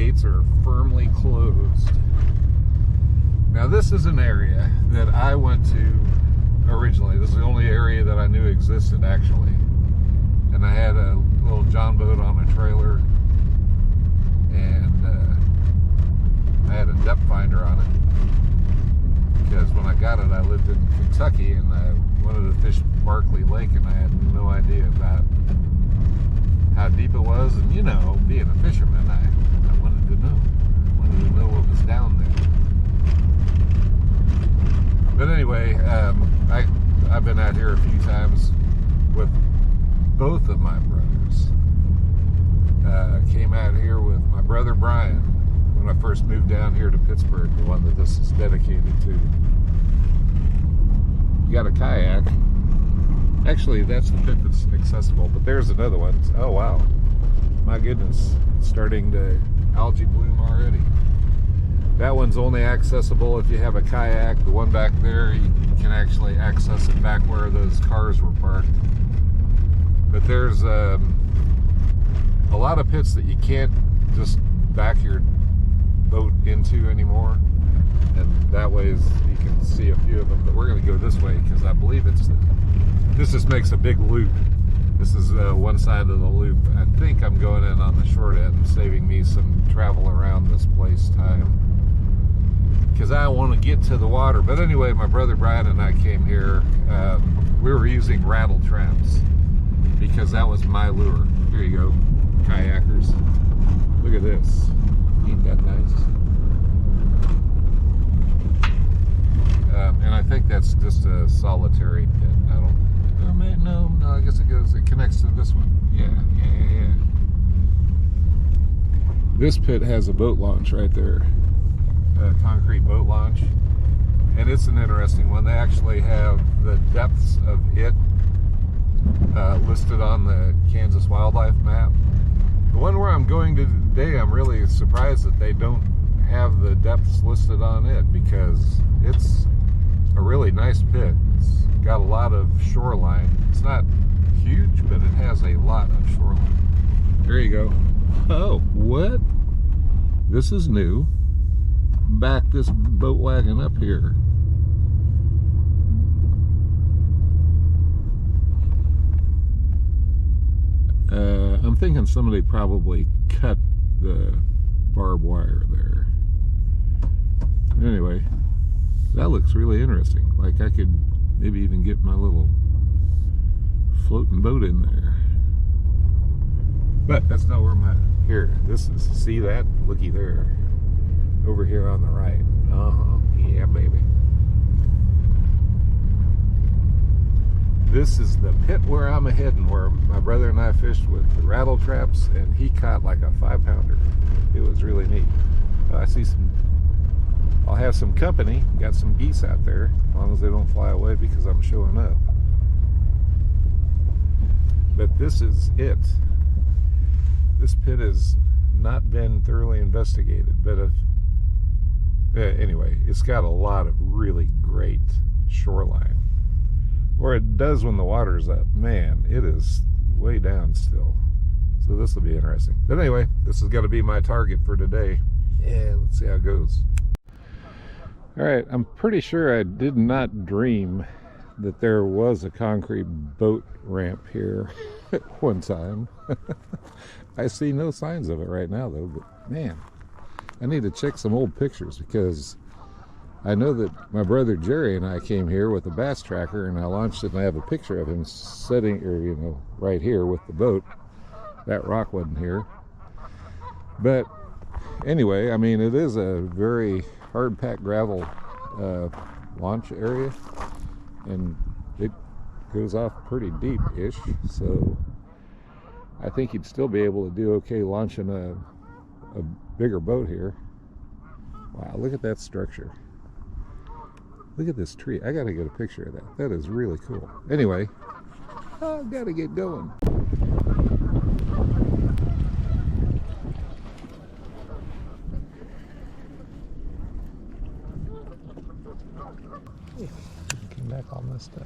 gates are firmly closed. Now this is an area that I went to originally. This is the only area that I knew existed actually. And I had a little John boat on a trailer, and I had a depth finder on it because when I got it I lived in Kentucky and I wanted to fish Barkley Lake and I had no idea about how deep it was, and you know, being a fisherman, I wanted to know. I wanted to know what was down there. But anyway, I've been out here a few times with both of my brothers. Came out here with my brother Brian when I first moved down here to Pittsburgh, the one that this is dedicated to. You got a kayak. Actually, that's the pit that's accessible, but there's another one. Oh wow, my goodness, it's starting to algae bloom already. That one's only accessible if you have a kayak. The one back there, you can actually access it back where those cars were parked. But there's a lot of pits that you can't just back your boat into anymore, and that way you can see a few of them. But we're going to go this way because I believe this just makes a big loop. This is one side of the loop. I think I'm going in on the short end, saving me some travel around this place time because I want to get to the water. But anyway, my brother Brian and I came here. We were using rattle traps because that was my lure. Here you go, kayakers. Look at this. Ain't that nice? And I think that's just a solitary pit. No, I guess it connects to this one. Yeah. This pit has a boat launch right there. A concrete boat launch. And it's an interesting one. They actually have the depths of it listed on the Kansas wildlife map. The one where I'm going to today, I'm really surprised that they don't have the depths listed on it because it's a really nice pit. It's got a lot of shoreline. It's not huge, but it has a lot of shoreline. There you go. Oh, what? This is new. Back this boat wagon up here. I'm thinking somebody probably cut the barbed wire there. Anyway, that looks really interesting. Like I could maybe even get my little floating boat in there. But that's not where I'm at. Here, this is, see that? Looky there. Over here on the right. Yeah, baby. This is the pit where I'm heading, where my brother and I fished with the rattle traps, and he caught like a 5-pounder. It was really neat. I see I'll have some company. Got some geese out there, as long as they don't fly away because I'm showing up. But this is it. This pit has not been thoroughly investigated, but anyway, it's got a lot of really great shoreline. Or it does when the water's up. Man, it is way down still. So this will be interesting. But anyway, this is going to be my target for today. Yeah, let's see how it goes. Alright, I'm pretty sure I did not dream that there was a concrete boat ramp here at one time. I see no signs of it right now though, but man, I need to check some old pictures because I know that my brother Jerry and I came here with a bass tracker and I launched it and I have a picture of him sitting, or you know, right here with the boat. That rock wasn't here. But anyway, I mean, it is a very hard-packed gravel launch area, and it goes off pretty deep-ish, so I think you'd still be able to do okay launching a bigger boat here. Wow, look at that structure. Look at this tree. I gotta get a picture of that. That is really cool. Anyway, I've gotta get going. Came back all messed up.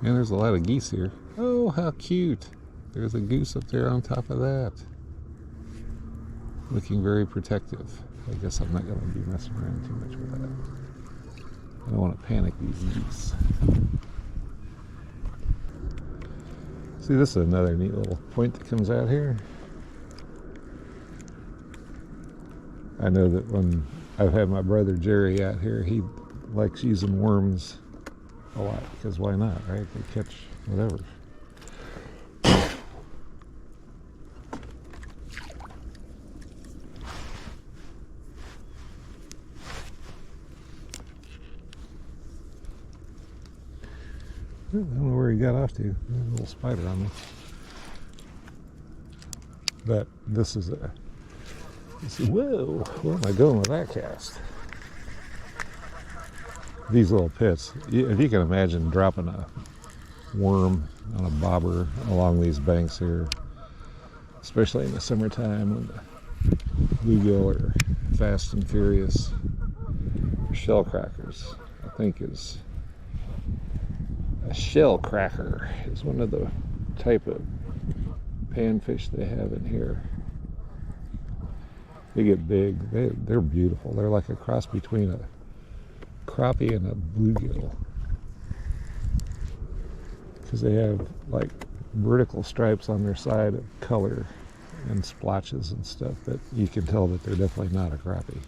And there's a lot of geese here. Oh, how cute. There's a goose up there on top of that. Looking very protective. I guess I'm not going to be messing around too much with that. I don't want to panic these geese. See, this is another neat little point that comes out here. I know that when I've had my brother Jerry out here, he likes using worms a lot, because why not, right? They catch whatever. I don't know where he got off to. There's a little spider on me. But this is a... Whoa! Where am I going with that cast? These little pits. If you can imagine dropping a worm on a bobber along these banks here, especially in the summertime when the bluegill are fast and furious. Shell crackers, I think, is... A shell cracker is one of the type of panfish they have in here. They get big. They're beautiful. They're like a cross between a crappie and a bluegill, because they have like vertical stripes on their side of color and splotches and stuff, but you can tell that they're definitely not a crappie.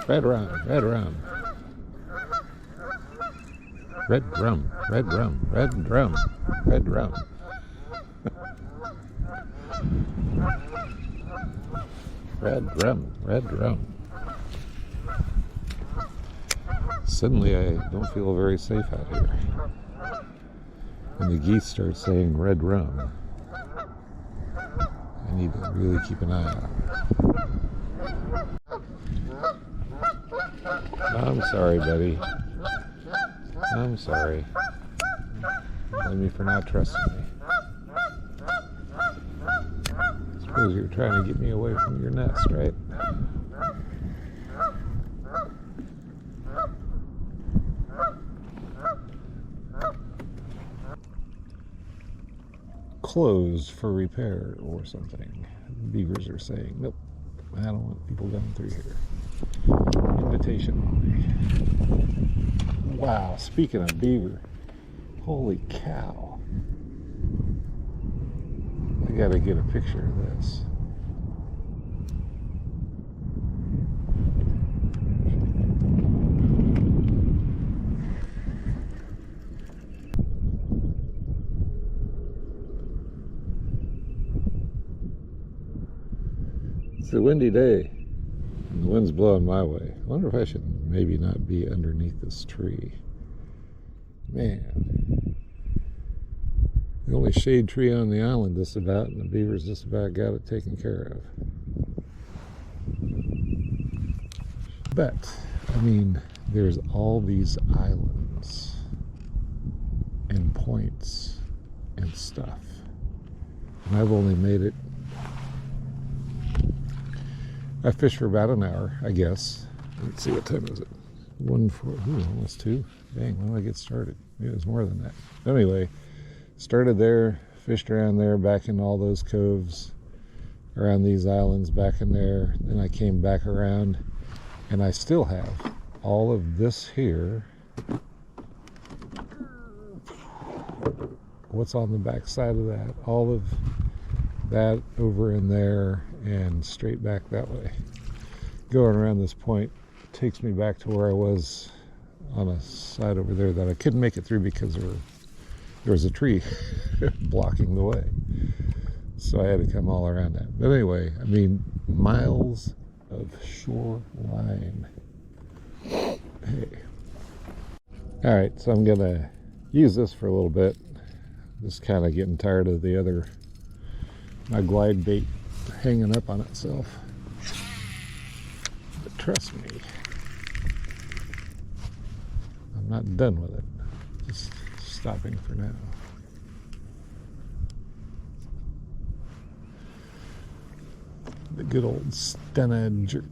Red rum, red rum. Red rum, red rum, red rum, red rum. Red rum, red rum. Suddenly I don't feel very safe out here. When the geese start saying red rum, I need to really keep an eye out. I'm sorry, buddy. I'm sorry. Blame me for not trusting me. Suppose you're trying to get me away from your nest, right? Closed for repair or something. Beavers are saying, nope, I don't want people going through here. Invitation only. Wow, speaking of beaver, holy cow. I gotta get a picture of this. It's a windy day. And the wind's blowing my way. I wonder if I should maybe not be underneath this tree. Man. The only shade tree on the island just about, and the beavers just about got it taken care of. But, I mean, there's all these islands and points and stuff. And I've only made it... I fished for about an hour, I guess. Let's see, what time is it? 1:04, almost 2. Dang, when did I get started? Maybe it was more than that. Anyway, started there, fished around there, back in all those coves, around these islands, back in there. Then I came back around, and I still have all of this here. What's on the back side of that? All of that over in there and straight back that way. Going around this point takes me back to where I was on a side over there that I couldn't make it through because there was a tree blocking the way. So I had to come all around that. But anyway, I mean, miles of shoreline. Hey. All right, so I'm gonna use this for a little bit. Just kind of getting tired of my glide bait hanging up on itself. But trust me, I'm not done with it. Just stopping for now. The good old Stena jerk.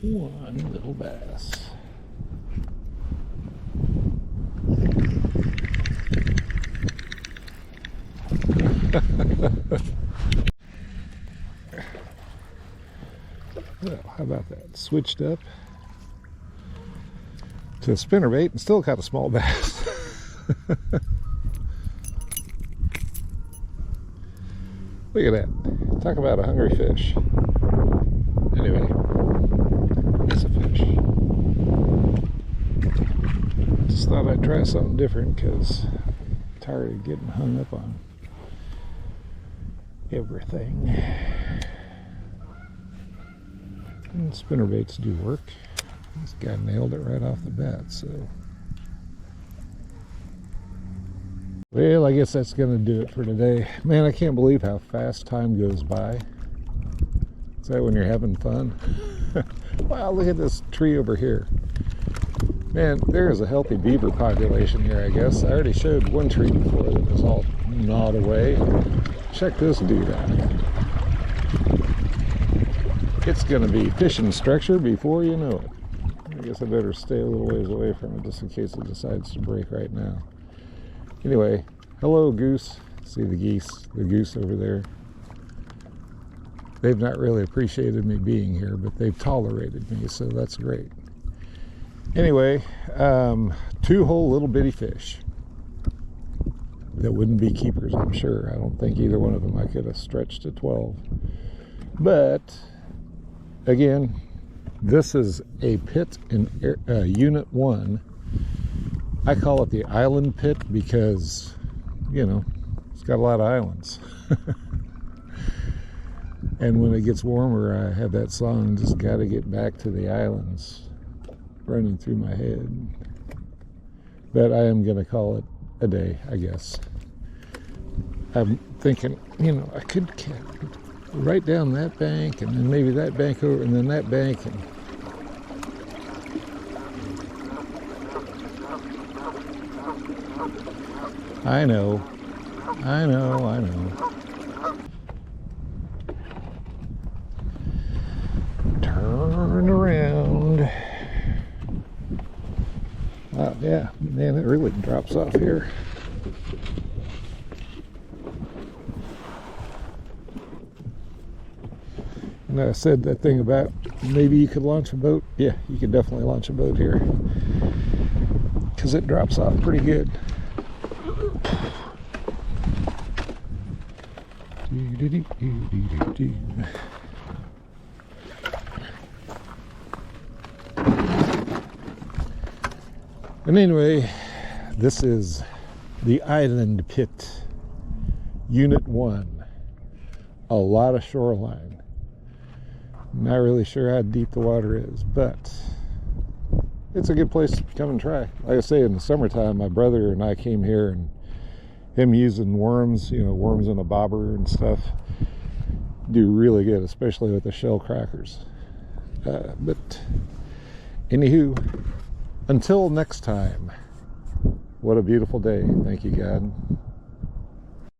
One little bass. Well, how about that? Switched up to a spinnerbait and still caught a small bass. Look at that. Talk about a hungry fish. Anyway, it's a fish. Just thought I'd try something different because I'm tired of getting hung up on everything. And spinnerbaits do work. This guy nailed it right off the bat, so. Well, I guess that's gonna do it for today. Man, I can't believe how fast time goes by. Is that when you're having fun? Wow, look at this tree over here. Man, there is a healthy beaver population here, I guess. I already showed one tree before that was all gnawed away. Check this dude out. It's gonna be fishing structure before you know it. I guess I better stay a little ways away from it just in case it decides to break right now. Anyway, hello goose. See the goose over there. They've not really appreciated me being here, but they've tolerated me, so that's great. Anyway, 2 whole little bitty fish that wouldn't be keepers, I'm sure. I don't think either one of them I could have stretched to 12. But again, this is a pit in Unit 1. I call it the island pit because, you know, it's got a lot of islands. And when it gets warmer, I have that song, just gotta get back to the islands, running through my head. But I am gonna call it a day, I guess. I'm thinking, you know, I could right down that bank, and then maybe that bank over, and then that bank, and I know. Turn around. Wow, yeah, man, it really drops off here. And I said that thing about maybe you could launch a boat. Yeah, you could definitely launch a boat here because it drops off pretty good. And anyway, this is the Island Pit, Unit 1. A lot of shoreline. Not really sure how deep the water is, but it's a good place to come and try. Like I say, in the summertime, my brother and I came here, and him using worms, you know, worms in a bobber and stuff, do really good, especially with the shell crackers. But anywho, until next time, what a beautiful day. Thank you, God.